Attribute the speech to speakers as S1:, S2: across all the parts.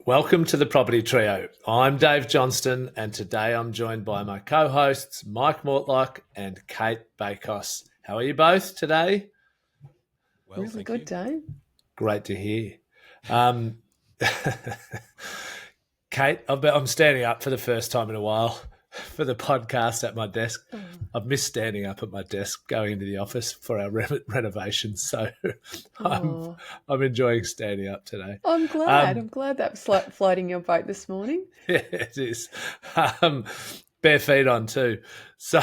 S1: Welcome to the Property Trio. I'm Dave Johnston, and today I'm joined by my co-hosts Mike Mortlock and Kate Bakos. How are you both today?
S2: Well,
S3: really good, Dave.
S1: Great to hear. Kate, I'm standing up for the first time in a while for the podcast at my desk. I've missed standing up at my desk going into the office for our renovations, so I'm enjoying standing up today.
S3: I'm glad. I'm glad that was floating your boat this morning.
S1: Yeah, it is. Bare feet on too. So,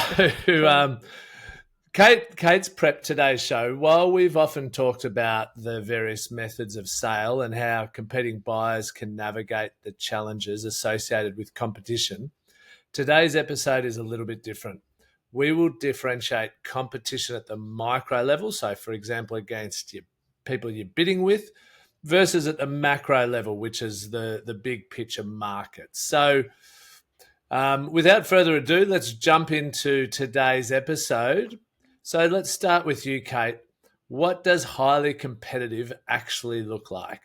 S1: Kate's prepped today's show. While we've often talked about the various methods of sale and how competing buyers can navigate the challenges associated with competition, today's episode is a little bit different. We will differentiate competition at the micro level, so for example, against people you're bidding with, versus at the macro level, which is the big picture market. So without further ado, let's jump into today's episode. So let's start with you, Kate. What does highly competitive actually look like?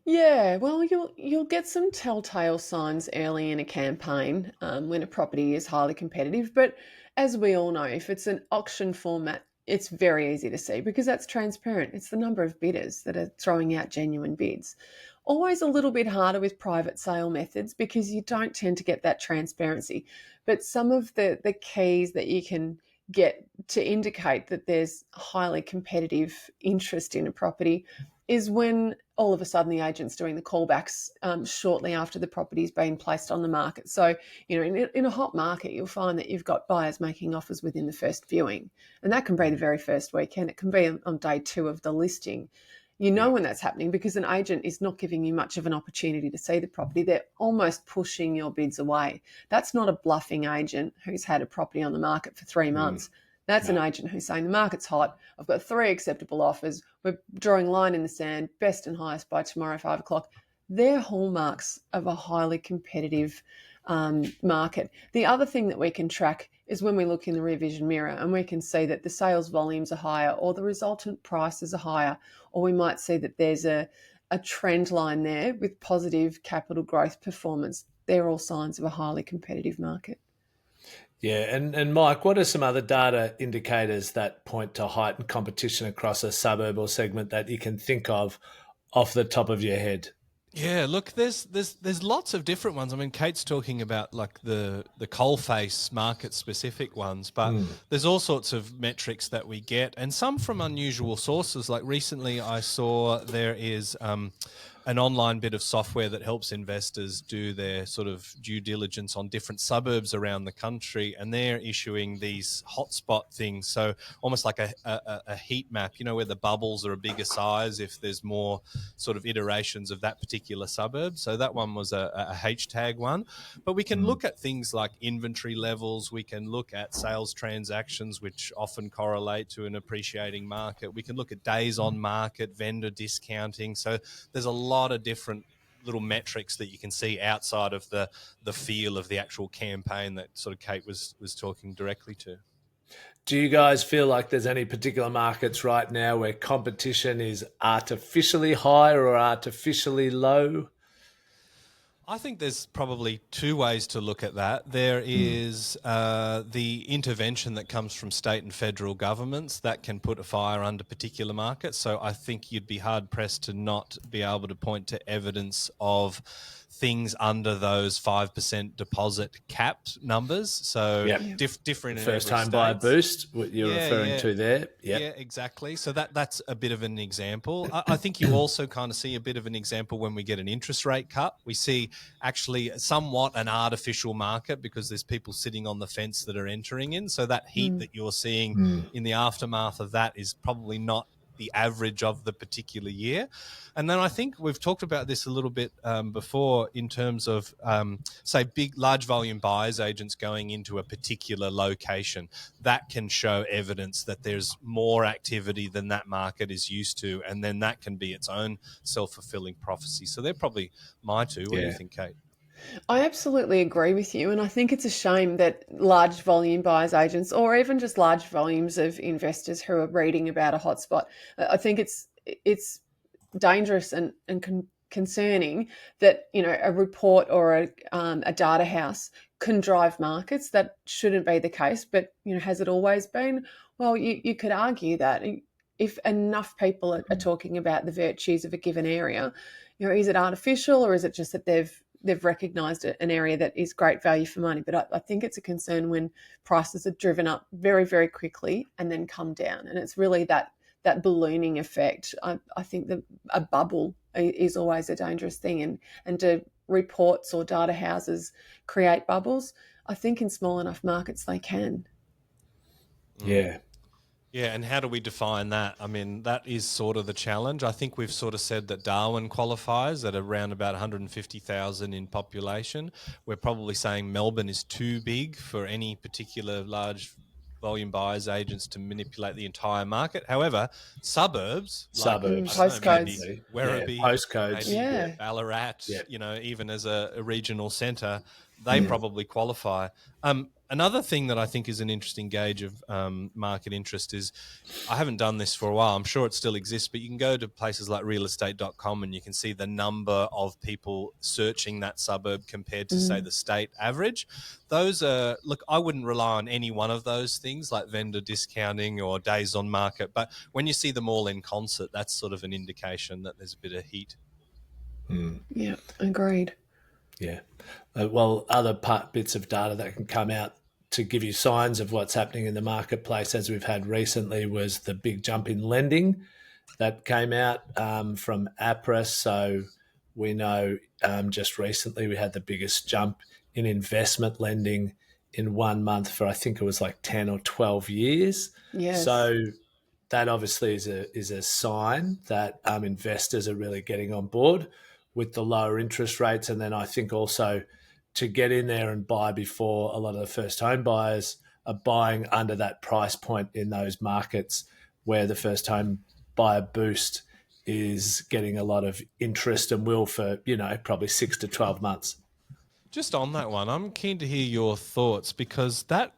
S3: Yeah, well, you'll get some telltale signs early in a campaign when a property is highly competitive. But as we all know, if it's an auction format, it's very easy to see because that's transparent. It's the number of bidders that are throwing out genuine bids. Always a little bit harder with private sale methods because you don't tend to get that transparency. But some of the keys that you can get to indicate that there's highly competitive interest in a property is when all of a sudden the agent's doing the callbacks shortly after the property's been placed on the market. So, in a hot market, you'll find that you've got buyers making offers within the first viewing. And that can be the very first weekend. It can be on day 2 of the listing. You know when that's happening because an agent is not giving you much of an opportunity to see the property. They're almost pushing your bids away. That's not a bluffing agent who's had a property on the market for 3 months. That's an agent who's saying the market's hot. I've got 3 acceptable offers. We're drawing a line in the sand, best and highest by tomorrow, 5 o'clock. They're hallmarks of a highly competitive market. The other thing that we can track is when we look in the rear vision mirror and we can see that the sales volumes are higher or the resultant prices are higher, or we might see that there's a trend line there with positive capital growth performance. They're all signs of a highly competitive market.
S1: Yeah, and Mike, what are some other data indicators that point to heightened competition across a suburb or segment that you can think of off the top of your head?
S2: Yeah, look, there's lots of different ones. I mean, Kate's talking about like the coalface market specific ones, but there's all sorts of metrics that we get, and some from unusual sources. Like recently, I saw there is an online bit of software that helps investors do their sort of due diligence on different suburbs around the country, and they're issuing these hotspot things. So almost like a heat map, where the bubbles are a bigger size if there's more sort of iterations of that particular suburb. So that one was a hashtag one. But we can look at things like inventory levels. We can look at sales transactions, which often correlate to an appreciating market. We can look at days on market, vendor discounting. So there's a lot of different little metrics that you can see outside of the feel of the actual campaign that sort of Kate was talking directly to.
S1: Do you guys feel like there's any particular markets right now where competition is artificially high or artificially low?
S2: I think there's probably 2 ways to look at that. There is the intervention that comes from state and federal governments that can put a fire under particular markets. So I think you'd be hard-pressed to not be able to point to evidence of things under those 5% deposit capped numbers. So different in
S1: first
S2: every
S1: home buyer
S2: state.
S1: boost, what you're referring to there.
S2: Yeah, exactly. So that's a bit of an example. I think you also kind of see a bit of an example when we get an interest rate cut. We see actually somewhat an artificial market because there's people sitting on the fence that are entering in. So that heat that you're seeing in the aftermath of that is probably not the average of the particular year. And then I think we've talked about this a little bit before in terms of, say, large volume buyers agents going into a particular location. That can show evidence that there's more activity than that market is used to, and then that can be its own self-fulfilling prophecy. So they're probably my 2. What do you think, Kate?
S3: I absolutely agree with you. And I think it's a shame that large volume buyers agents or even just large volumes of investors who are reading about a hotspot, I think it's dangerous and can concerning that, a report or a data house can drive markets. That shouldn't be the case, but, has it always been? Well, you could argue that if enough people are talking about the virtues of a given area, is it artificial, or is it just that they've recognised an area that is great value for money? But I think it's a concern when prices are driven up very, very quickly and then come down. And it's really that ballooning effect. I think that a bubble is always a dangerous thing. And do reports or data houses create bubbles? I think in small enough markets they can.
S1: Yeah.
S2: Yeah, and how do we define that? I mean, that is sort of the challenge. I think we've sort of said that Darwin qualifies at around about 150,000 in population. We're probably saying Melbourne is too big for any particular large volume buyers agents to manipulate the entire market. However, suburbs,
S3: postcodes,
S2: maybe Werribee,
S1: postcodes,
S2: maybe Ballarat, even as a regional centre, they probably qualify. Another thing that I think is an interesting gauge of market interest is, I haven't done this for a while, I'm sure it still exists, but you can go to places like realestate.com and you can see the number of people searching that suburb compared to, say, the state average. Those are, look, I wouldn't rely on any one of those things like vendor discounting or days on market, but when you see them all in concert, that's sort of an indication that there's a bit of heat.
S3: Yeah, agreed.
S1: Yeah. Well, other bits of data that can come out to give you signs of what's happening in the marketplace, as we've had recently, was the big jump in lending that came out from APRA. So we know just recently we had the biggest jump in investment lending in 1 month for, I think it was like 10 or 12 years.
S3: Yes.
S1: So that obviously is a sign that investors are really getting on board with the lower interest rates. And then I think also to get in there and buy before a lot of the first home buyers are buying under that price point in those markets where the first home buyer boost is getting a lot of interest and will for, probably 6 to 12 months.
S2: Just on that one, I'm keen to hear your thoughts, because that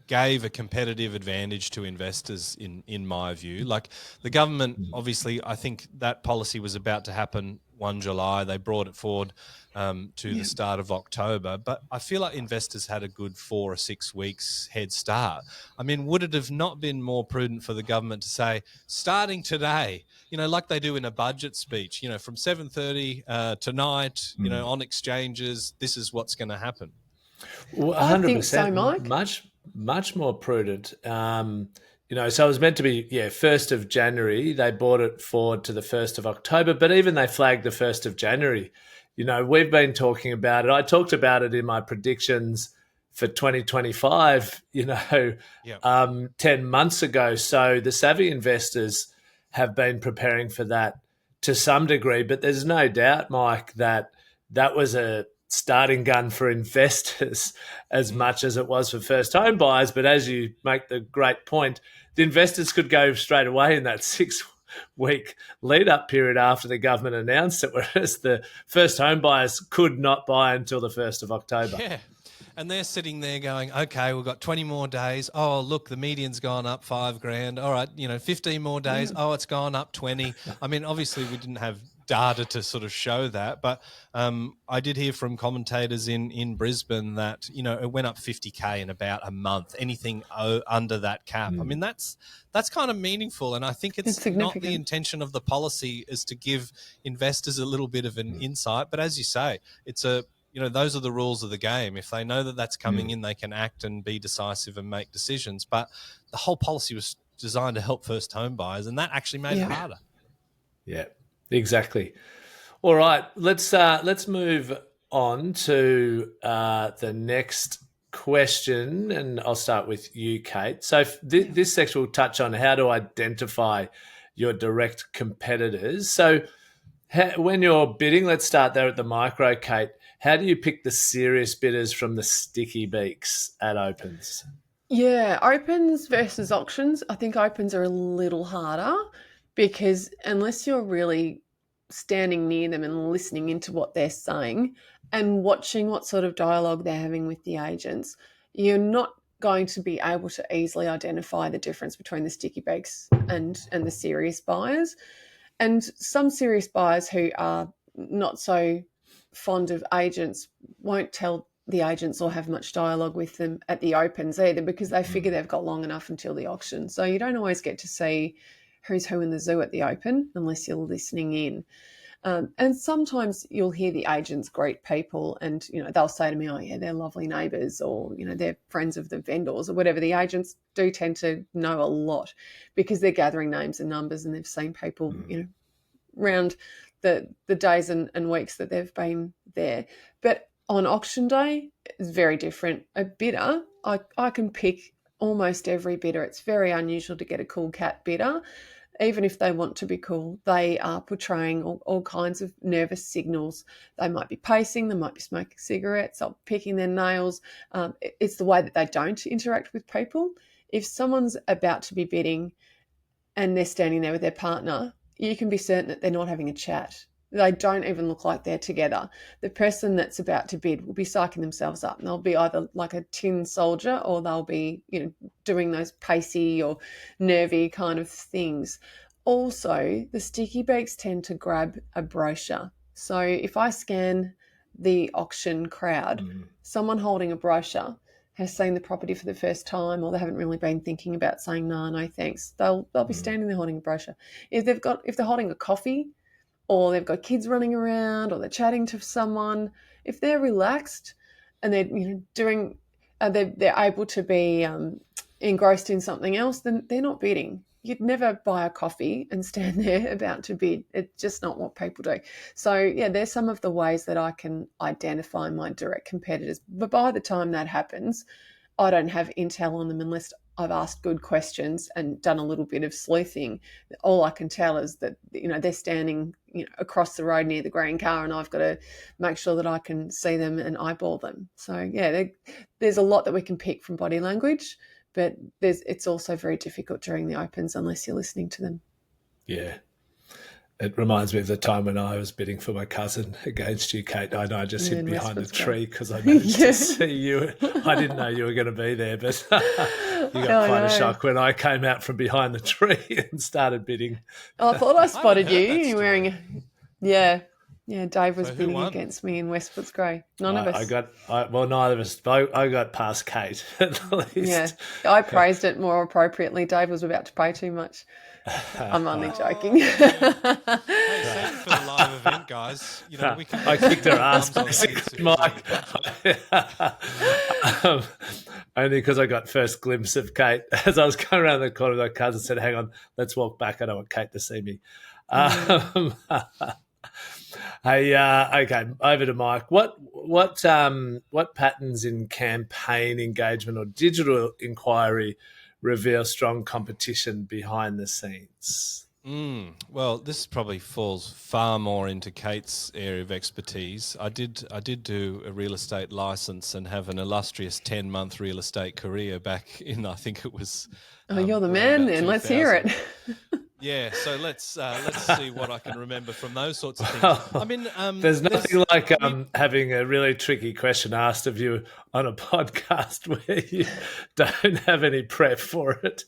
S2: gave a competitive advantage to investors in my view. Like, the government, obviously, I think that policy was about to happen 1 July. They brought it forward to the start of October. But I feel like investors had a good 4 or 6 weeks head start. I mean, would it have not been more prudent for the government to say, starting today, like they do in a budget speech, from 7:30 tonight, on exchanges, this is what's going to happen?
S1: Well, 100%.
S3: I think so, Mike.
S1: Much more prudent. So it was meant to be, 1st of January. They brought it forward to the 1st of October, but even they flagged the 1st of January. We've been talking about it. I talked about it in my predictions for 2025, 10 months ago. So the savvy investors have been preparing for that to some degree, but there's no doubt, Mike, that was a starting gun for investors as much as it was for first home buyers. But as you make the great point, the investors could go straight away in that 6-week lead up period after the government announced it, whereas the first home buyers could not buy until the 1st of October.
S2: Yeah. And they're sitting there going, okay, we've got 20 more days. Oh, look, the median's gone up $5,000. All right, 15 more days. Oh, it's gone up 20. I mean, obviously we didn't have data to sort of show that, but I did hear from commentators in Brisbane that, it went up 50K in about a month, anything under that cap. I mean, that's kind of meaningful. And I think it's not the intention of the policy is to give investors a little bit of an insight. But as you say, it's those are the rules of the game. If they know that that's coming in, they can act and be decisive and make decisions. But the whole policy was designed to help first home buyers, and that actually made it harder.
S1: Yeah, exactly. All right, let's move on to the next question, and I'll start with you, Kate. So this section will touch on how to identify your direct competitors. So when you're bidding, let's start there at the micro, Kate. How do you pick the serious bidders from the sticky beaks at opens?
S3: Yeah, opens versus auctions. I think opens are a little harder because unless you're really standing near them and listening into what they're saying and watching what sort of dialogue they're having with the agents, you're not going to be able to easily identify the difference between the sticky beaks and the serious buyers. And some serious buyers who are not so fond of agents won't tell the agents or have much dialogue with them at the opens either, because they figure they've got long enough until the auction. So you don't always get to see who's who in the zoo at the open unless you're listening in. And sometimes you'll hear the agents greet people and, they'll say to me, oh, yeah, they're lovely neighbours, or, they're friends of the vendors or whatever. The agents do tend to know a lot because they're gathering names and numbers and they've seen people, around the days and weeks that they've been there. But on auction day, it's very different. A bidder, I can pick almost every bidder. It's very unusual to get a cool cat bidder. Even if they want to be cool, they are portraying all kinds of nervous signals. They might be pacing, they might be smoking cigarettes, or picking their nails. It's the way that they don't interact with people. If someone's about to be bidding and they're standing there with their partner, you can be certain that they're not having a chat. They don't even look like they're together. The person that's about to bid will be psyching themselves up, and they'll be either like a tin soldier or they'll be, doing those pacey or nervy kind of things. Also, the sticky beaks tend to grab a brochure. So if I scan the auction crowd, someone holding a brochure has seen the property for the first time, or they haven't really been thinking about saying no thanks. They'll be standing there holding a brochure. If they're holding a coffee, or they've got kids running around, or they're chatting to someone, if they're relaxed and they're doing, they're able to be engrossed in something else, then they're not bidding. You'd never buy a coffee and stand there about to bid. It's just not what people do. So yeah, there's some of the ways that I can identify my direct competitors. But by the time that happens, I don't have intel on them unless I've asked good questions and done a little bit of sleuthing. All I can tell is that, they're standing, across the road near the green car, and I've got to make sure that I can see them and eyeball them. So yeah, there's a lot that we can pick from body language, but it's also very difficult during the opens unless you're listening to them.
S1: Yeah. It reminds me of the time when I was bidding for my cousin against you, Kate, and I just hid behind the tree because I managed to see you. I didn't know you were going to be there, but you got quite a shock when I came out from behind the tree and started bidding.
S3: I thought I spotted you. You're wearing Yeah, Dave was bidding against me in West Footscray. None of us.
S1: Neither of us. I got past Kate, at least.
S3: Yeah, I praised it more appropriately. Dave was about to pay too much. I'm only joking.
S2: Hey, same for the live event, guys.
S1: I kicked her ass, basically, Mike. Only because I got first glimpse of Kate as I was going around the corner. My cousin said, "Hang on, let's walk back. I don't want Kate to see me." Hey, okay, over to Mike. What patterns in campaign engagement or digital inquiry reveal strong competition behind the scenes?
S2: Well, this probably falls far more into Kate's area of expertise. I did do a real estate license and have an illustrious 10-month real estate career back in, I think it was.
S3: Oh, you're the man then. Let's hear it.
S2: Yeah, so let's see what I can remember from those sorts of things. I mean,
S1: there's nothing like having a really tricky question asked of you on a podcast where you don't have any prep for it.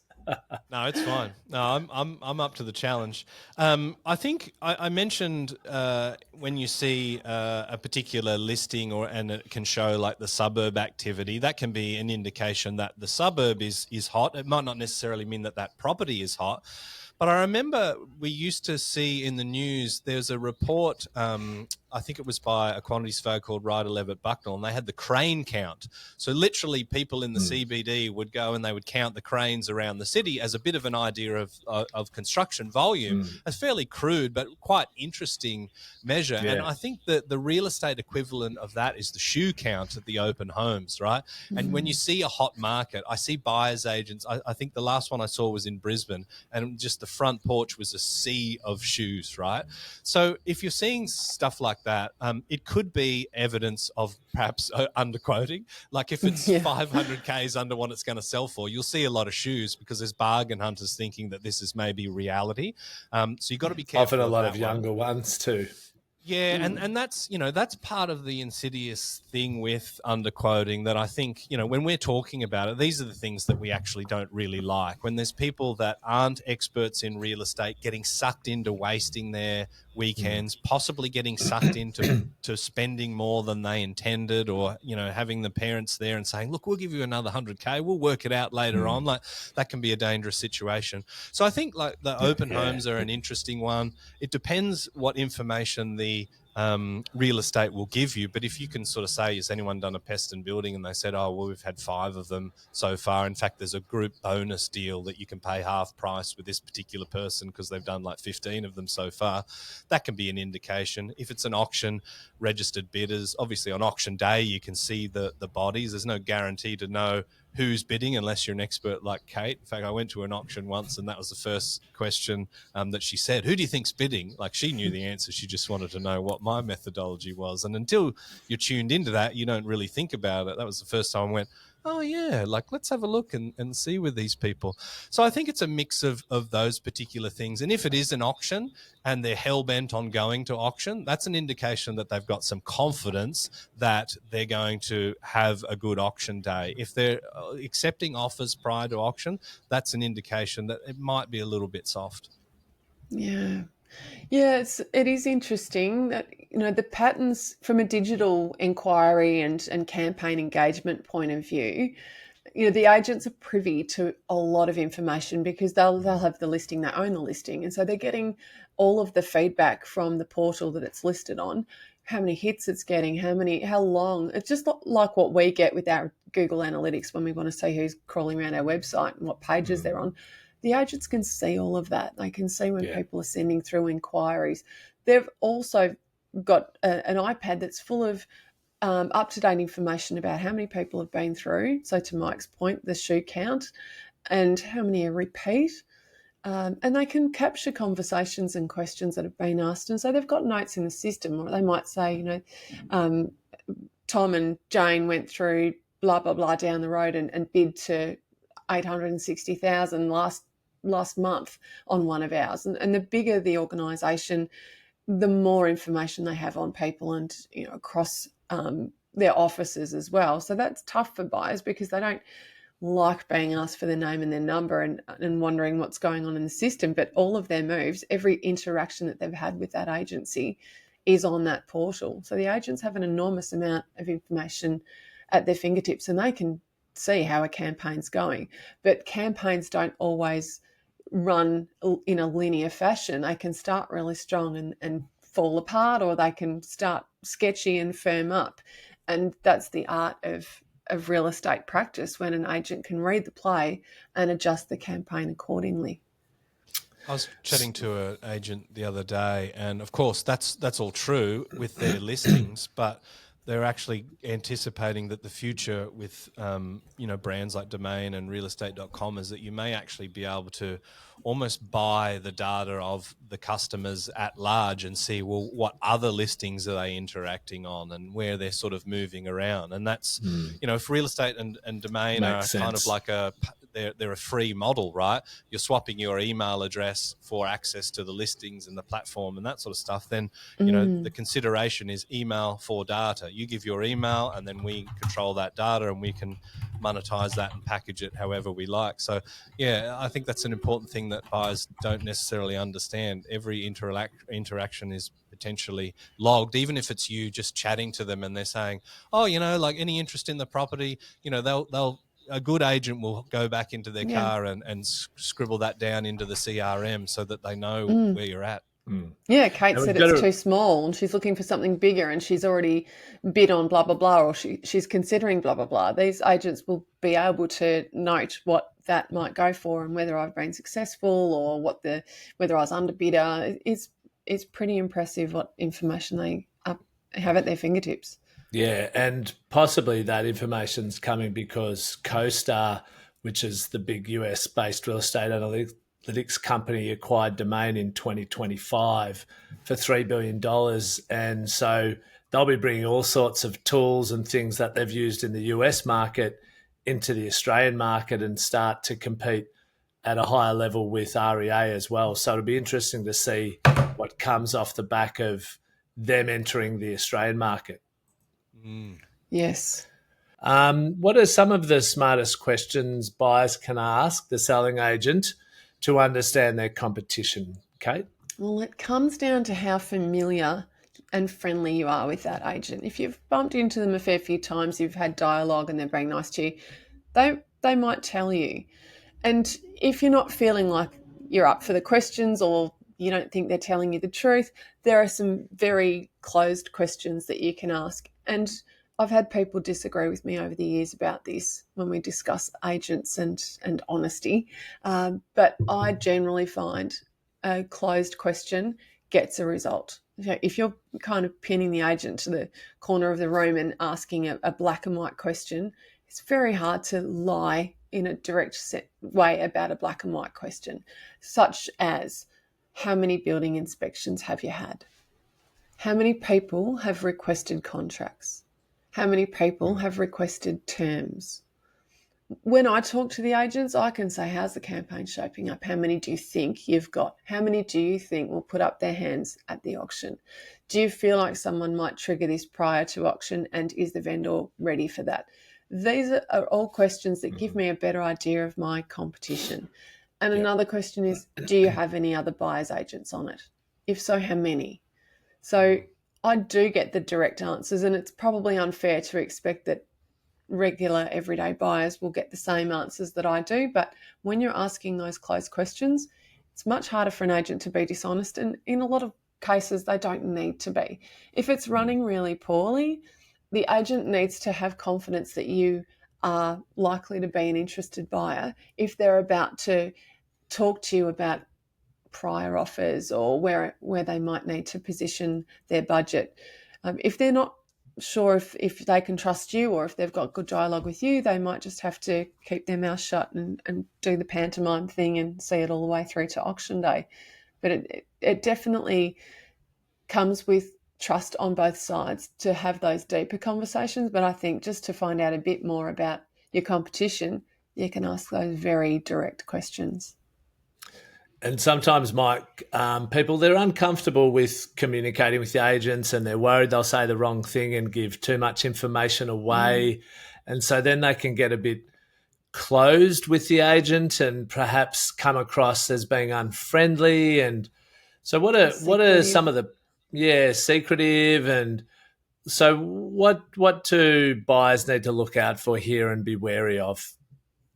S2: No, it's fine. No, I'm up to the challenge. I think I mentioned when you see a particular listing and it can show like the suburb activity, that can be an indication that the suburb is hot. It might not necessarily mean that property is hot. But I remember we used to see in the news, there's a report, I think it was by a quantities folk called Ryder Levitt Bucknell, and they had the crane count. So literally people in the CBD would go and they would count the cranes around the city as a bit of an idea of construction volume. A fairly crude but quite interesting measure. Yeah. And I think that the real estate equivalent of that is the shoe count at the open homes, right? And when you see a hot market, I see buyers agents. I think the last one I saw was in Brisbane, and just the front porch was a sea of shoes, right? So if you're seeing stuff like that, it could be evidence of perhaps underquoting. Like if it's 500 Ks under what it's going to sell for, you'll see a lot of shoes because there's bargain hunters thinking that this is maybe reality. So you've got to be careful.
S1: Often a lot of younger ones too.
S2: Yeah, and that's, that's part of the insidious thing with underquoting that I think, when we're talking about it, these are the things that we actually don't really like. When there's people that aren't experts in real estate getting sucked into wasting their weekends, possibly getting sucked into spending more than they intended, or, you know, having the parents there and saying, look, we'll give you another 100K, we'll work it out later on. Like, that can be a dangerous situation. So I think like the open homes are an interesting one. It depends what information the real estate will give you. But if you can sort of say, has anyone done a pest and building? And they said, oh, well, we've had 5 of them so far. In fact, there's a group bonus deal that you can pay half price with this particular person because they've done like 15 of them so far. That can be an indication. If it's an auction, registered bidders, obviously on auction day, you can see the bodies. There's no guarantee to know who's bidding unless you're an expert like Kate. In fact, I went to an auction once and that was the first question that she said, who do you think's bidding? Like, she knew the answer. She just wanted to know what my methodology was. And until you're tuned into that, you don't really think about it. That was the first time I went, oh yeah, like let's have a look and see with these people. So I think it's a mix of those particular things. And if it is an auction and they're hell-bent on going to auction, that's an indication that they've got some confidence that they're going to have a good auction day. If they're accepting offers prior to auction, that's an indication that it might be a little bit soft.
S3: Yeah. Yeah, it is interesting that, you know, the patterns from a digital inquiry and campaign engagement point of view, you know, the agents are privy to a lot of information because they'll have the listing, they own the listing. And so they're getting all of the feedback from the portal that it's listed on, how many hits it's getting, how long. It's just not like what we get with our Google Analytics when we want to see who's crawling around our website and what pages they're on. The agents can see all of that. They can see when people are sending through inquiries. They've also got an iPad that's full of up-to-date information about how many people have been through. So to Mike's point, the shoe count and how many are repeat. And they can capture conversations and questions that have been asked. And so they've got notes in the system, or they might say, you know, Tom and Jane went through blah, blah, blah down the road and bid to 860,000 last month on one of ours. And the bigger the organisation, the more information they have on people and, you know, across their offices as well. So that's tough for buyers because they don't like being asked for their name and their number and wondering what's going on in the system. But all of their moves, every interaction that they've had with that agency is on that portal. So the agents have an enormous amount of information at their fingertips and they can see how a campaign's going. But campaigns don't always run in a linear fashion. They can start really strong and fall apart, or they can start sketchy and firm up. And that's the art of real estate practice, when an agent can read the play and adjust the campaign accordingly.
S2: I was chatting to an agent the other day, and of course that's all true with their listings, but they're actually anticipating that the future with you know, brands like Domain and realestate.com is that you may actually be able to almost buy the data of the customers at large and see, well, what other listings are they interacting on and where they're sort of moving around. And that's, you know, if Real Estate and Domain are kind of like they're a free model, right? You're swapping your email address for access to the listings and the platform and that sort of stuff. Then, you know, the consideration is email for data. You give your email and then we control that data and we can monetize that and package it however we like. So, yeah, I think that's an important thing that buyers don't necessarily understand. Every interaction is potentially logged, even if it's you just chatting to them and they're saying, oh, you know, like, any interest in the property, you know, a good agent will go back into their car and scribble that down into the CRM so that they know where you're at.
S3: Yeah, Kate said it's too small and she's looking for something bigger and she's already bid on blah, blah, blah, or she's considering blah, blah, blah. These agents will be able to note what that might go for and whether I've been successful or whether I was under bidder. It's pretty impressive what information they have at their fingertips.
S1: Yeah, and possibly that information's coming because CoStar, which is the big US-based real estate analytics company, acquired Domain in 2025 for $3 billion. And so they'll be bringing all sorts of tools and things that they've used in the US market into the Australian market and start to compete at a higher level with REA as well. So it'll be interesting to see what comes off the back of them entering the Australian market.
S3: Yes.
S1: What are some of the smartest questions buyers can ask the selling agent to understand their competition, Kate?
S3: Well, it comes down to how familiar and friendly you are with that agent. If you've bumped into them a fair few times, you've had dialogue and they're being nice to you, they might tell you. And if you're not feeling like you're up for the questions or you don't think they're telling you the truth, there are some very closed questions that you can ask. And I've had people disagree with me over the years about this when we discuss agents and honesty. But I generally find a closed question gets a result. If you're kind of pinning the agent to the corner of the room and asking a black and white question, it's very hard to lie in a direct way about a black and white question, such as how many building inspections have you had? How many people have requested contracts? How many people have requested terms? When I talk to the agents, I can say, how's the campaign shaping up? How many do you think you've got? How many do you think will put up their hands at the auction? Do you feel like someone might trigger this prior to auction, and is the vendor ready for that? These are all questions that give me a better idea of my competition. And another question is, do you have any other buyer's agents on it? If so, how many? So I do get the direct answers, and it's probably unfair to expect that regular everyday buyers will get the same answers that I do. But when you're asking those closed questions, it's much harder for an agent to be dishonest. And in a lot of cases, they don't need to be. If it's running really poorly, the agent needs to have confidence that you are likely to be an interested buyer if they're about to talk to you about prior offers or where they might need to position their budget. If they're not sure if they can trust you or if they've got good dialogue with you, they might just have to keep their mouth shut and do the pantomime thing and see it all the way through to auction day. But it definitely comes with trust on both sides to have those deeper conversations. But I think just to find out a bit more about your competition, you can ask those very direct questions.
S1: And sometimes, Mike, people, they're uncomfortable with communicating with the agents and they're worried they'll say the wrong thing and give too much information away. And so then they can get a bit closed with the agent and perhaps come across as being unfriendly. And so what are some of the secretive, and so what do buyers need to look out for here and be wary of?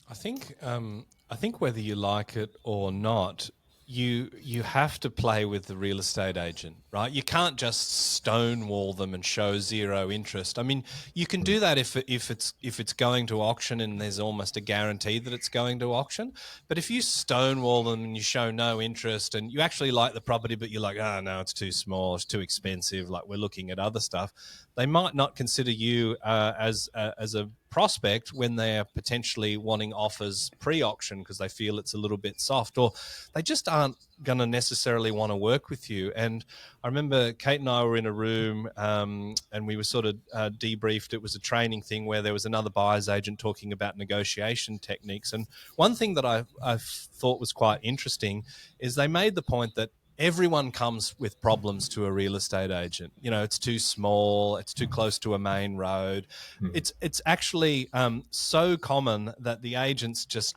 S2: I think whether you like it or not, you have to play with the real estate agent, right? You can't just stonewall them and show zero interest. I mean, you can do that if it's going to auction and there's almost a guarantee that it's going to auction. But if you stonewall them and you show no interest and you actually like the property, but you're like, oh no, it's too small, it's too expensive, like we're looking at other stuff, they might not consider you as a prospect when they are potentially wanting offers pre-auction because they feel it's a little bit soft, or they just aren't going to necessarily want to work with you. And I remember Kate and I were in a room and we were sort of debriefed. It was a training thing where there was another buyer's agent talking about negotiation techniques. And one thing that I thought was quite interesting is they made the point that everyone comes with problems to a real estate agent. You know, it's too small, it's too close to a main road. It's actually so common that the agents just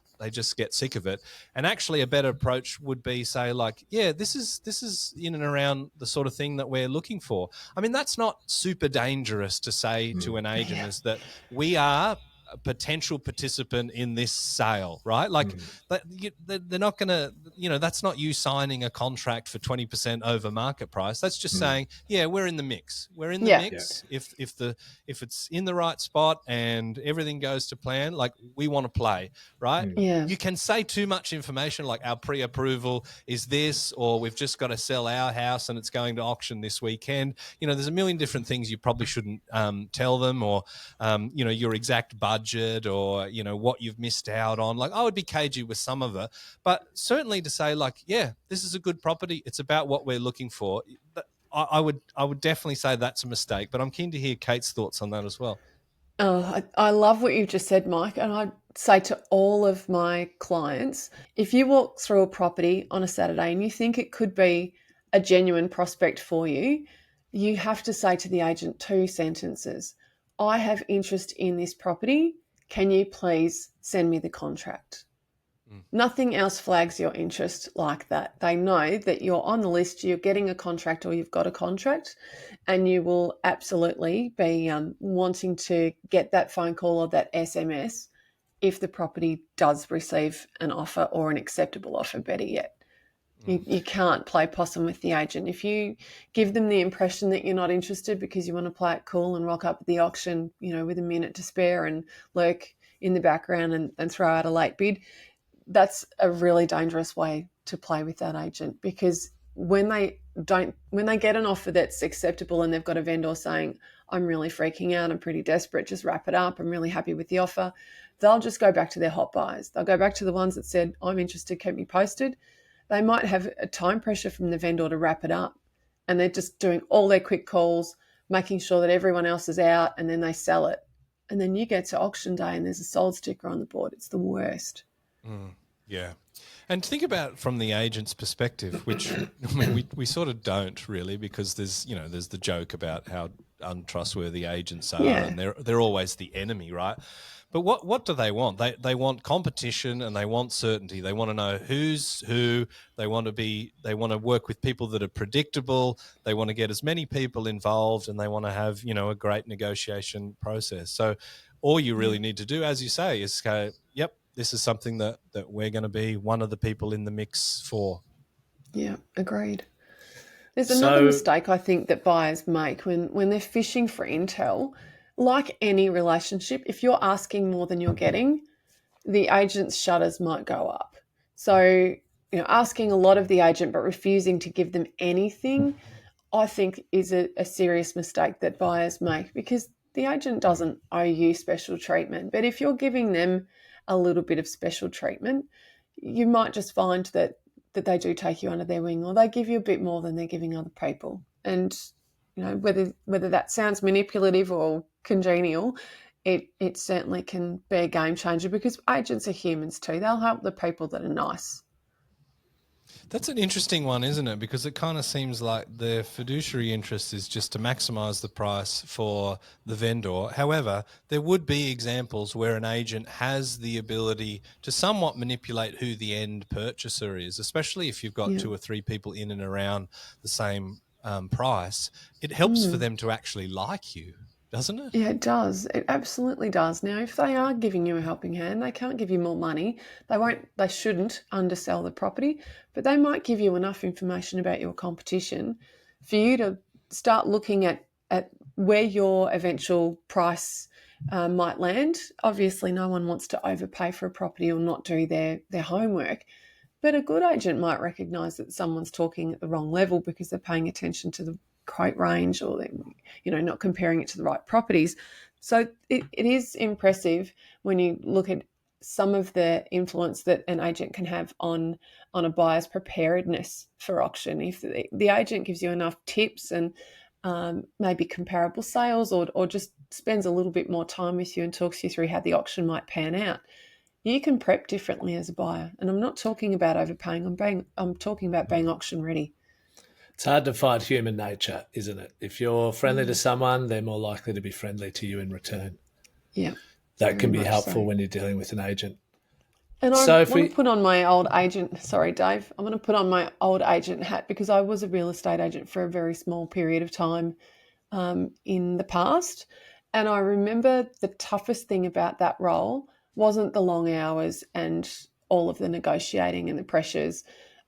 S2: get sick of it. And actually a better approach would be say like, yeah, this is in and around the sort of thing that we're looking for. I mean, that's not super dangerous to say to an agent is that we are a potential participant in this sale, right? Like they're not going to, that's not you signing a contract for 20% over market price. That's just saying, yeah, we're in the mix. We're in the mix. Yeah. If it's in the right spot and everything goes to plan, like we want to play, right?
S3: Yeah.
S2: You can say too much information like our pre-approval is this, or we've just got to sell our house and it's going to auction this weekend. There's a million different things you probably shouldn't tell them, or your exact budget, or what you've missed out on. Like I would be cagey with some of it, but certainly to say like, yeah, this is a good property, it's about what we're looking for. I would definitely say that's a mistake, but I'm keen to hear Kate's thoughts on that as well.
S3: Oh, I love what you've just said, Mike. And I'd say to all of my clients, if you walk through a property on a Saturday and you think it could be a genuine prospect for you, you have to say to the agent 2 sentences. I have interest in this property. Can you please send me the contract? Nothing else flags your interest like that. They know that you're on the list, you're getting a contract or you've got a contract, and you will absolutely be wanting to get that phone call or that SMS if the property does receive an offer or an acceptable offer, better yet. You can't play possum with the agent. If you give them the impression that you're not interested because you want to play it cool and rock up at the auction, with a minute to spare and lurk in the background and throw out a late bid, that's a really dangerous way to play with that agent, because when they get an offer that's acceptable and they've got a vendor saying, I'm really freaking out, I'm pretty desperate, just wrap it up, I'm really happy with the offer, they'll just go back to their hot buyers. They'll go back to the ones that said, I'm interested, keep me posted. They might have a time pressure from the vendor to wrap it up, and they're just doing all their quick calls, making sure that everyone else is out, and then they sell it. And then you get to auction day and there's a sold sticker on the board. It's the worst.
S2: Yeah. And think about from the agent's perspective, which I mean, we sort of don't really, because there's the joke about how untrustworthy agents are, and they're always the enemy, right? But what do they want? They want competition and they want certainty. They want to know who's who. They want to work with people that are predictable. They want to get as many people involved, and they want to have, a great negotiation process. So all you really need to do, as you say, is go, yep, this is something that we're going to be one of the people in the mix for.
S3: Yeah, agreed. There's another mistake I think that buyers make when they're fishing for intel. Like any relationship, if you're asking more than you're getting, the agent's shutters might go up. So, asking a lot of the agent but refusing to give them anything, I think is a serious mistake that buyers make, because the agent doesn't owe you special treatment. But if you're giving them a little bit of special treatment, you might just find that they do take you under their wing, or they give you a bit more than they're giving other people. And whether that sounds manipulative or congenial, it certainly can be a game changer, because agents are humans too. They'll help the people that are nice.
S2: That's an interesting one, isn't it? Because it kind of seems like the fiduciary interest is just to maximise the price for the vendor. However, there would be examples where an agent has the ability to somewhat manipulate who the end purchaser is, especially if you've got 2 or 3 people in and around the same price. It helps for them to actually like you, doesn't it?
S3: Yeah, it does. It absolutely does. Now, if they are giving you a helping hand, they can't give you more money. They shouldn't undersell the property, but they might give you enough information about your competition for you to start looking at where your eventual price might land. Obviously, no one wants to overpay for a property or not do their homework, but a good agent might recognise that someone's talking at the wrong level because they're paying attention to the quote range, or they're not comparing it to the right properties. So it is impressive when you look at some of the influence that an agent can have on a buyer's preparedness for auction. If the agent gives you enough tips and maybe comparable sales, or just spends a little bit more time with you and talks you through how the auction might pan out, you can prep differently as a buyer. And I'm not talking about overpaying. I'm talking about being auction ready.
S1: It's hard to fight human nature, isn't it? If you're friendly to someone, they're more likely to be friendly to you in return.
S3: Yeah.
S1: That can be helpful when you're dealing with an agent.
S3: And I want to put on my old agent, sorry, Dave, I'm going to put on my old agent hat, because I was a real estate agent for a very small period of time in the past. And I remember the toughest thing about that role wasn't the long hours and all of the negotiating and the pressures,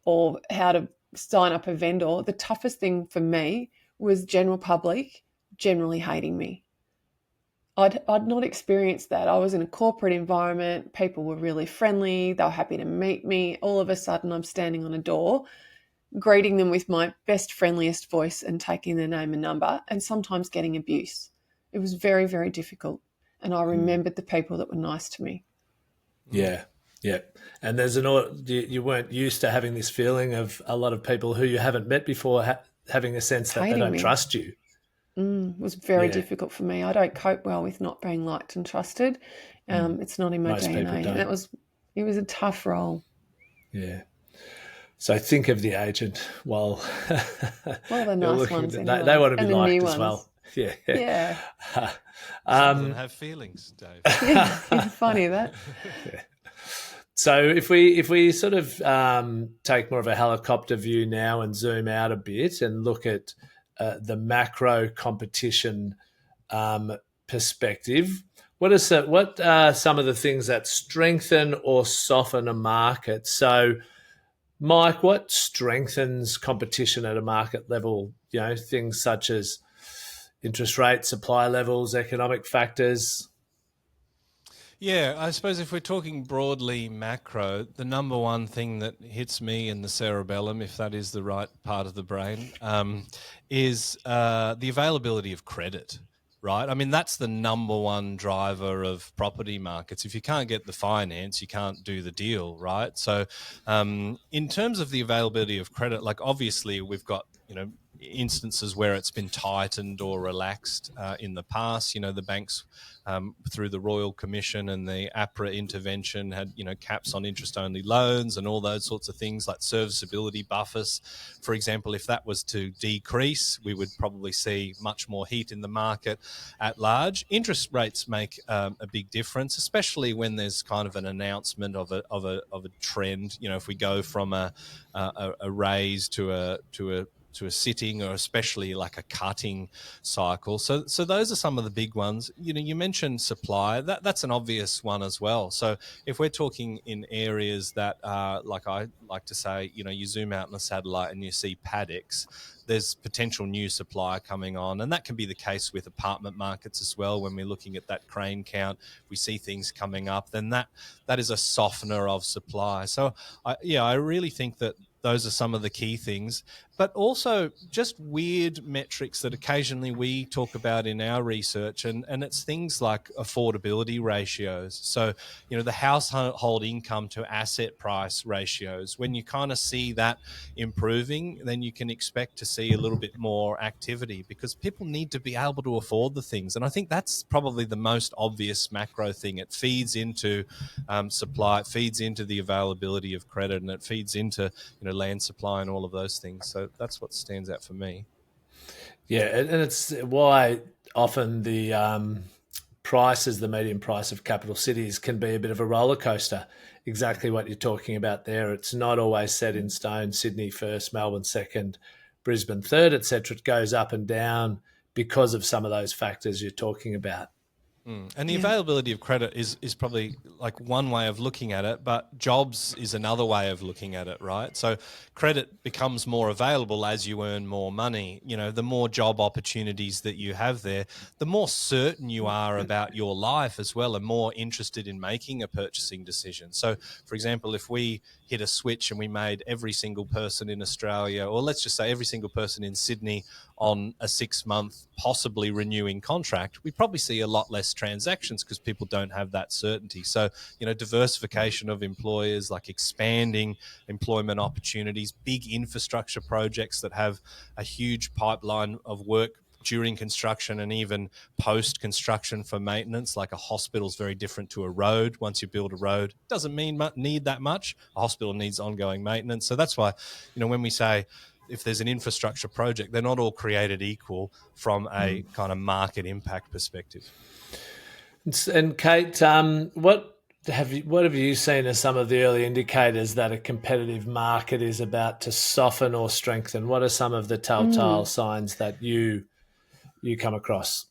S3: or how to sign up a vendor. The toughest thing for me was general public generally hating me. I'd not experienced that. I was in a corporate environment. People were really friendly. They were happy to meet me. All of a sudden, I'm standing on a door, greeting them with my best, friendliest voice and taking their name and number, and sometimes getting abuse. It was very, very difficult. And I remembered the people that were nice to me.
S1: Yeah. Yeah. And you weren't used to having this feeling of a lot of people who you haven't met before having a sense that they don't trust you.
S3: It was very difficult for me. I don't cope well with not being liked and trusted. It's not in my
S1: Most
S3: DNA.
S1: people don't.
S3: And it was a tough role.
S1: Yeah. So think of the agent while
S3: the nice ones anyway.
S1: They want to be
S3: and
S1: liked as well. Yeah.
S3: Yeah.
S2: Some of them have feelings, Dave.
S3: Yeah, it's funny that.
S1: Yeah. So if we sort of take more of a helicopter view now and zoom out a bit and look at the macro competition perspective, what are some of the things that strengthen or soften a market? So, Mike, what strengthens competition at a market level? You know, things such as interest rates, supply levels, economic factors.
S2: Yeah, I suppose if we're talking broadly macro, the number one thing that hits me in the cerebellum, if that is the right part of the brain, is the availability of credit, right? I mean, that's the number one driver of property markets. If you can't get the finance, you can't do the deal, right? So in terms of the availability of credit, like obviously we've got, instances where it's been tightened or relaxed in the past. The banks through the Royal Commission and the APRA intervention had, caps on interest-only loans and all those sorts of things like serviceability buffers. For example, if that was to decrease, we would probably see much more heat in the market at large. Interest rates make a big difference, especially when there's kind of an announcement of a trend. If we go from a raise to a sitting, or especially like a cutting cycle. So those are some of the big ones. You mentioned supply. That's an obvious one as well. So if we're talking in areas that are, like I like to say, you zoom out in a satellite and you see paddocks, there's potential new supply coming on. And that can be the case with apartment markets as well. When we're looking at that crane count, we see things coming up, then that is a softener of supply. So I really think that those are some of the key things, but also just weird metrics that occasionally we talk about in our research. And it's things like affordability ratios. So, the household income to asset price ratios, when you kind of see that improving, then you can expect to see a little bit more activity, because people need to be able to afford the things. And I think that's probably the most obvious macro thing. It feeds into supply, it feeds into the availability of credit, and it feeds into, land supply and all of those things. So that's what stands out for me.
S1: Yeah, and it's why often the prices, the median price of capital cities, can be a bit of a roller coaster. Exactly what you're talking about there. It's not always set in stone. Sydney first, Melbourne second, Brisbane third, etc. It goes up and down because of some of those factors you're talking about.
S2: And the availability of credit is probably like one way of looking at it, but jobs is another way of looking at it, right? So credit becomes more available as you earn more money. The more job opportunities that you have there, the more certain you are about your life as well, and more interested in making a purchasing decision. So, for example, if we hit a switch and we made every single person in Australia, or let's just say every single person in Sydney, on a 6-month possibly renewing contract, we probably see a lot less transactions because people don't have that certainty. So, diversification of employers, like expanding employment opportunities, big infrastructure projects that have a huge pipeline of work during construction and even post-construction for maintenance. Like a hospital is very different to a road. Once you build a road, it doesn't need that much. A hospital needs ongoing maintenance. So that's why, when we say, if there's an infrastructure project, they're not all created equal from a kind of market impact perspective.
S1: And Kate, what have you seen as some of the early indicators that a competitive market is about to soften or strengthen? What are some of the telltale signs that you come across?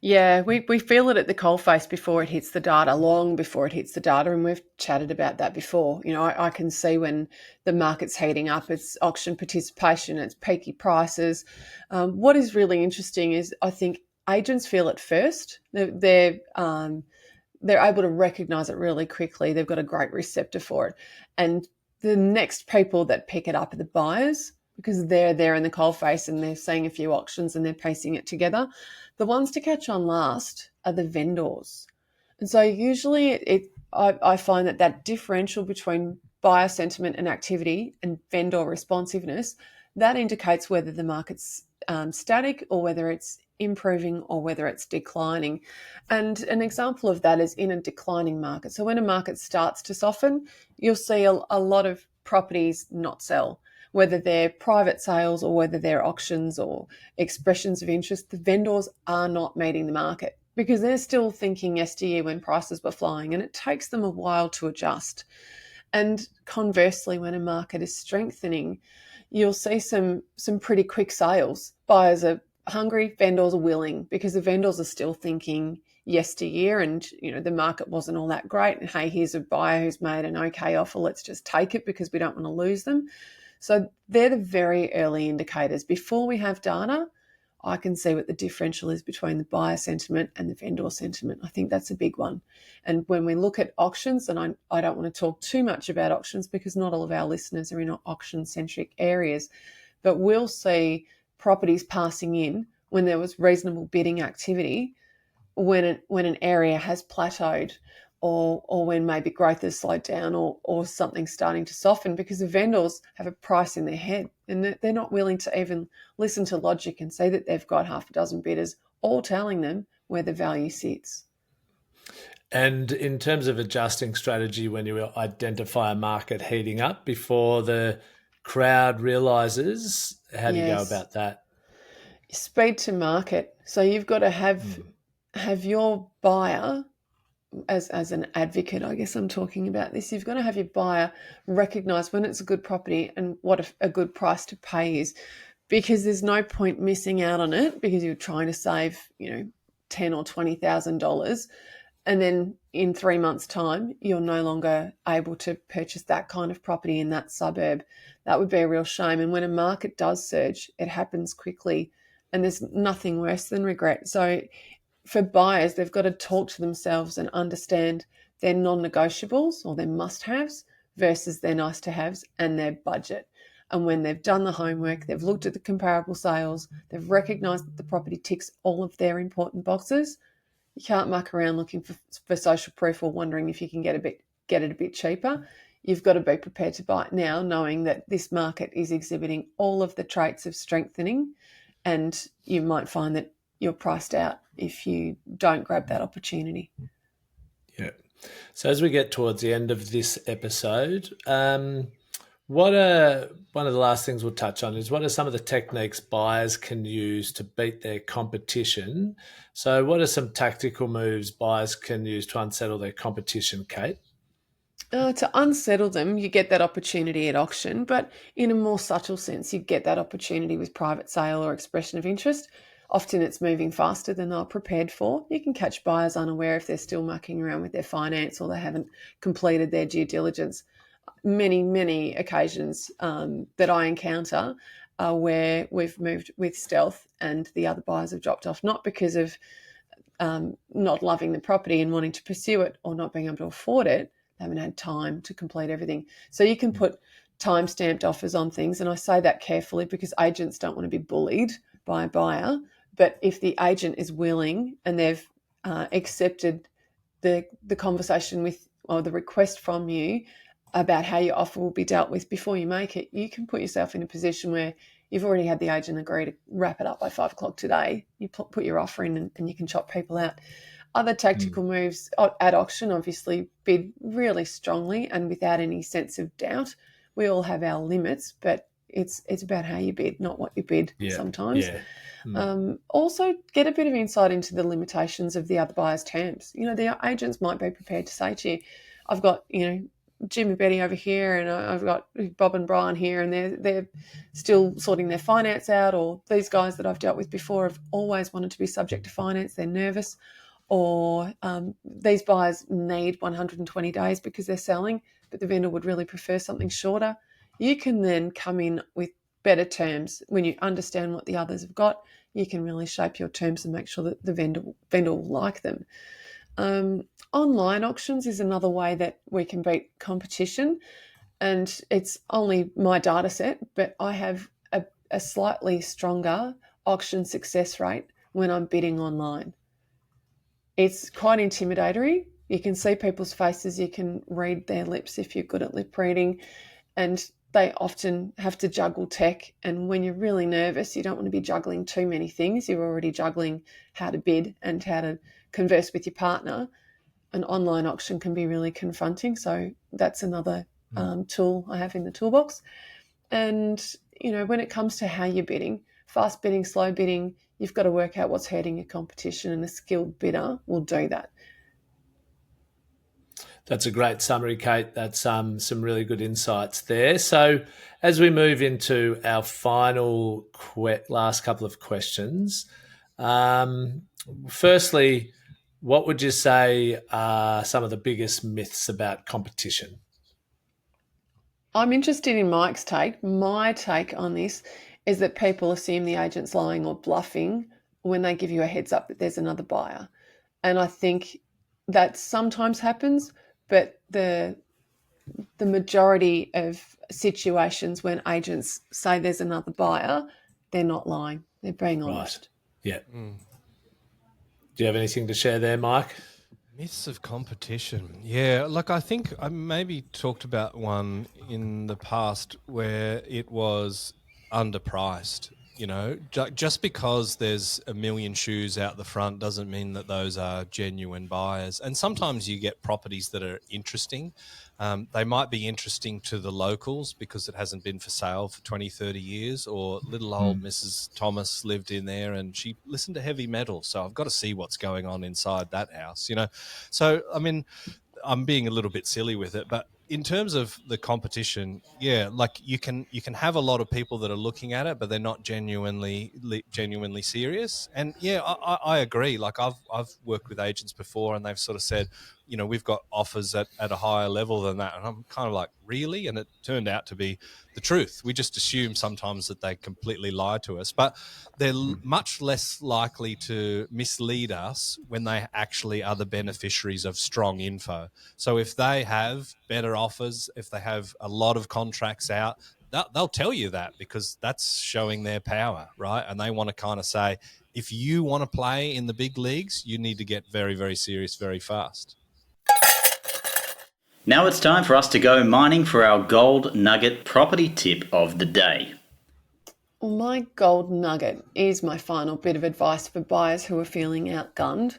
S3: Yeah, we feel it at the coalface before it hits the data, long before it hits the data, and we've chatted about that before. I can see when the market's heating up, it's auction participation, it's peaky prices. What is really interesting is I think agents feel it first. They're able to recognise it really quickly. They've got a great receptor for it. And the next people that pick it up are the buyers, because they're there in the coalface and they're seeing a few auctions and they're piecing it together. The ones to catch on last are the vendors. And so usually I find that differential between buyer sentiment and activity and vendor responsiveness, that indicates whether the market's static or whether it's improving or whether it's declining. And an example of that is in a declining market. So when a market starts to soften, you'll see a lot of properties not sell. Whether they're private sales or whether they're auctions or expressions of interest, the vendors are not meeting the market. because they're still thinking yesteryear when prices were flying, and it takes them a while to adjust. And conversely, when a market is strengthening, you'll see some pretty quick sales. Buyers are hungry, vendors are willing, because the vendors are still thinking yesteryear, and the market wasn't all that great, and hey, here's a buyer who's made an okay offer, let's just take it because we don't want to lose them. So they're the very early indicators. Before we have data, I can see what the differential is between the buyer sentiment and the vendor sentiment. I think that's a big one. And when we look at auctions, and I don't want to talk too much about auctions because not all of our listeners are in auction-centric areas, but we'll see properties passing in when there was reasonable bidding activity, when an area has plateaued, or when maybe growth has slowed down, or something's starting to soften, because the vendors have a price in their head and they're not willing to even listen to logic and say that they've got half a dozen bidders all telling them where the value sits.
S1: And in terms of adjusting strategy, when you identify a market heating up before the crowd realises, how do you go about that?
S3: Speed to market. So you've got to have your buyer, as an advocate, I guess I'm talking about this, you've got to have your buyer recognise when it's a good property and what a good price to pay is, because there's no point missing out on it because you're trying to save, $10,000 or $20,000, and then in 3 months' time you're no longer able to purchase that kind of property in that suburb. That would be a real shame. And when a market does surge, it happens quickly, and there's nothing worse than regret. So for buyers, they've got to talk to themselves and understand their non-negotiables or their must-haves versus their nice-to-haves and their budget. And when they've done the homework, they've looked at the comparable sales, they've recognised that the property ticks all of their important boxes, you can't muck around looking for social proof or wondering if you can get it a bit cheaper. You've got to be prepared to buy it now, knowing that this market is exhibiting all of the traits of strengthening, and you might find that you're priced out if you don't grab that opportunity.
S1: Yeah. So as we get towards the end of this episode, one of the last things we'll touch on is what are some of the techniques buyers can use to beat their competition? So what are some tactical moves buyers can use to unsettle their competition, Kate?
S3: To unsettle them, you get that opportunity at auction, but in a more subtle sense, you get that opportunity with private sale or expression of interest. Often it's moving faster than they're prepared for. You can catch buyers unaware if they're still mucking around with their finance or they haven't completed their due diligence. Many, many occasions that I encounter where we've moved with stealth and the other buyers have dropped off, not because of not loving the property and wanting to pursue it or not being able to afford it. They haven't had time to complete everything. So you can put time-stamped offers on things, and I say that carefully because agents don't want to be bullied by a buyer. But if the agent is willing and they've accepted the conversation with, or the request from you about how your offer will be dealt with before you make it, you can put yourself in a position where you've already had the agent agree to wrap it up by 5 o'clock today. You put your offer in and you can chop people out. Other tactical moves at auction, obviously bid really strongly and without any sense of doubt. We all have our limits, but it's about how you bid, not what you bid sometimes. Also, get a bit of insight into the limitations of the other buyer's terms. The agents might be prepared to say to you, I've got, Jim and Betty over here, and I've got Bob and Brian here, and they're still sorting their finance out, or these guys that I've dealt with before have always wanted to be subject to finance, they're nervous, or these buyers need 120 days because they're selling, but the vendor would really prefer something shorter. You can then come in with better terms. When you understand what the others have got, you can really shape your terms and make sure that the vendor will like them. Online auctions is another way that we can beat competition, and it's only my data set, but I have a slightly stronger auction success rate when I'm bidding online. It's quite intimidatory. You can see people's faces, you can read their lips if you're good at lip reading, and they often have to juggle tech. And when you're really nervous, you don't want to be juggling too many things. You're already juggling how to bid and how to converse with your partner. An online auction can be really confronting. So that's another tool I have in the toolbox. And, when it comes to how you're bidding, fast bidding, slow bidding, You've got to work out what's hurting your competition, and a skilled bidder will do that.
S1: That's a great summary, Kate. That's some really good insights there. So as we move into our final last couple of questions, firstly, what would you say are some of the biggest myths about competition?
S3: I'm interested in Mike's take. My take on this is that people assume the agent's lying or bluffing when they give you a heads up that there's another buyer. And I think that sometimes happens, but the majority of situations when agents say there's another buyer, they're not lying. They're being honest.
S1: Right. Yeah. Do you have anything to share there, Mike?
S2: Myths of competition. Yeah, like I think I maybe talked about one in the past where it was underpriced. You know, just because there's a million shoes out the front doesn't mean that those are genuine buyers. And sometimes you get properties that are interesting. They might be interesting to the locals because it hasn't been for sale for 20, 30 years, or little old Mrs. Thomas lived in there and she listened to heavy metal. So I've got to see what's going on inside that house, you know? So, I mean, I'm being a little bit silly with it, but in terms of the competition, yeah, like you can have a lot of people that are looking at it, but they're not genuinely serious. And yeah, I agree. Like I've worked with agents before, and they've sort of said, you know, we've got offers at a higher level than that, and I'm kind of like, really? And it turned out to be the truth. We just assume sometimes that they completely lie to us, but they're much less likely to mislead us when they actually are the beneficiaries of strong info. So if they have better offers, if they have a lot of contracts out, they'll tell you that because that's showing their power, right? And they want to kind of say, if you want to play in the big leagues, you need to get very, very serious very fast.
S4: Now it's time for us to go mining for our gold nugget property tip of the day.
S3: My gold nugget is my final bit of advice for buyers who are feeling outgunned.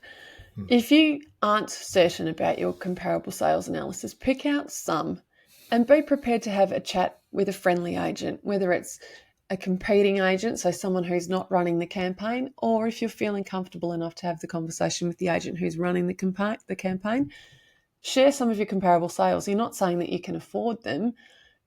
S3: If you aren't certain about your comparable sales analysis, pick out some and be prepared to have a chat with a friendly agent, whether it's a competing agent, so someone who's not running the campaign, or if you're feeling comfortable enough to have the conversation with the agent who's running the campaign. Share some of your comparable sales. You're not saying that you can afford them,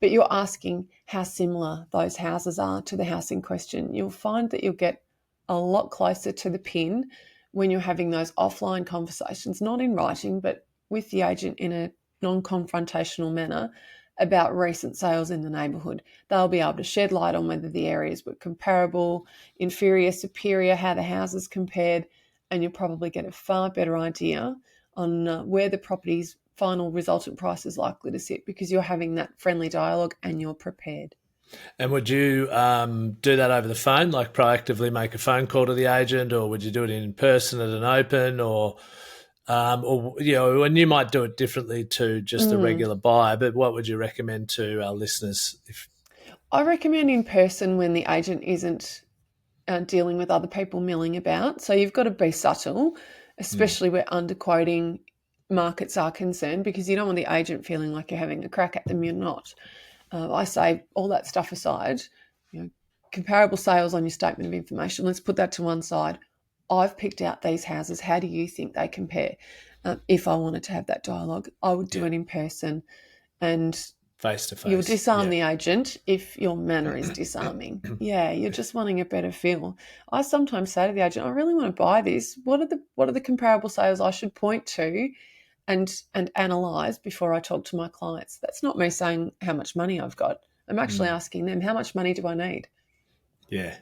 S3: but you're asking how similar those houses are to the house in question. You'll find that you'll get a lot closer to the pin when you're having those offline conversations, not in writing, but with the agent in a non-confrontational manner about recent sales in the neighbourhood. They'll be able to shed light on whether the areas were comparable, inferior, superior, how the houses compared, and you'll probably get a far better idea on where the property's final resultant price is likely to sit because you're having that friendly dialogue and you're prepared.
S1: And would you do that over the phone, like proactively make a phone call to the agent, or would you do it in person at an open, or you know, and you might do it differently to just a regular buyer, but what would you recommend to our listeners?
S3: I recommend in person when the agent isn't dealing with other people milling about. So you've got to be subtle, especially where underquoting markets are concerned, because you don't want the agent feeling like you're having a crack at them. You're not. I say all that stuff aside, you know, comparable sales on your statement of information, let's put that to one side. I've picked out these houses. How do you think they compare? If I wanted to have that dialogue, I would do it in person, and
S1: face to face.
S3: You'll disarm the agent if your manner is disarming. Yeah, you're just wanting a better feel. I sometimes say to the agent, I really want to buy this. What are the comparable sales I should point to and analyse before I talk to my clients? That's not me saying how much money I've got. I'm actually asking them, how much money do I need?
S1: Yeah,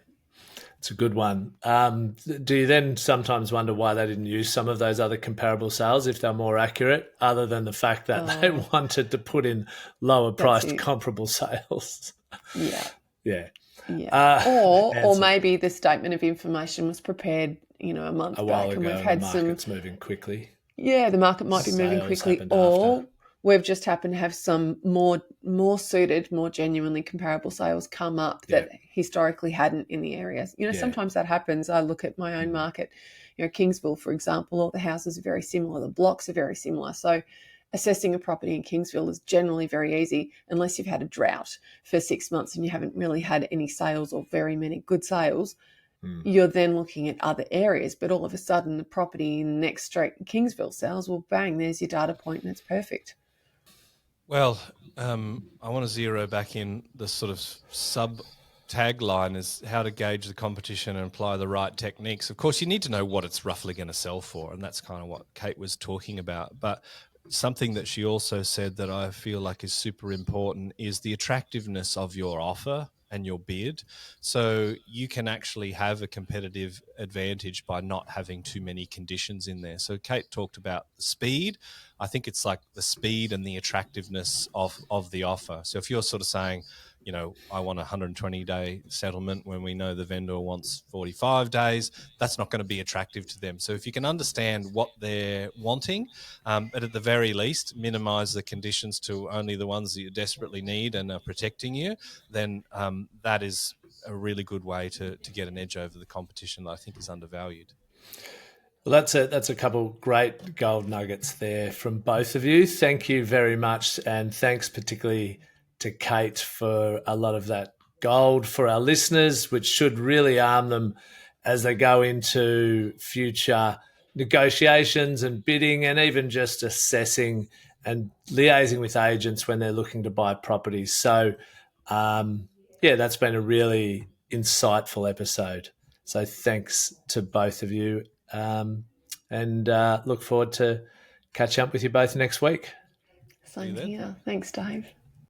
S1: it's a good one. Do you then sometimes wonder why they didn't use some of those other comparable sales if they're more accurate, other than the fact that they wanted to put in lower priced comparable sales?
S3: Yeah.
S1: Yeah.
S3: Yeah. Or maybe the statement of information was prepared, you know, a month
S1: a while
S3: back,
S1: ago,
S3: and we've had
S1: the market's moving quickly.
S3: Yeah, the market might be moving quickly, or we've just happened to have some more suited, more genuinely comparable sales come up that historically hadn't in the area. You know, sometimes that happens. I look at my own market, you know, Kingsville, for example, all the houses are very similar, the blocks are very similar. So assessing a property in Kingsville is generally very easy unless you've had a drought for 6 months and you haven't really had any sales or very many good sales. you're then looking at other areas, but all of a sudden the property in the next street in Kingsville sells, well, bang, there's your data point and it's perfect.
S2: Well, I want to zero back in the sort of sub tagline is how to gauge the competition and apply the right techniques. Of course, you need to know what it's roughly going to sell for, and that's kind of what Kate was talking about. But something that she also said that I feel like is super important is the attractiveness of your offer and your bid. So you can actually have a competitive advantage by not having too many conditions in there. So Kate talked about the speed. I think it's like the speed and the attractiveness of the offer. So if you're sort of saying, you know, I want a 120-day settlement when we know the vendor wants 45 days, that's not going to be attractive to them. So if you can understand what they're wanting, but at the very least, minimize the conditions to only the ones that you desperately need and are protecting you, then that is a really good way to get an edge over the competition that I think is undervalued.
S1: Well, that's a couple great gold nuggets there from both of you. Thank you very much, and thanks particularly to Kate for a lot of that gold for our listeners, which should really arm them as they go into future negotiations and bidding, and even just assessing and liaising with agents when they're looking to buy properties. So, that's been a really insightful episode. So thanks to both of you. And look forward to catching up with you both next week.
S3: Same here. Thanks, Dave.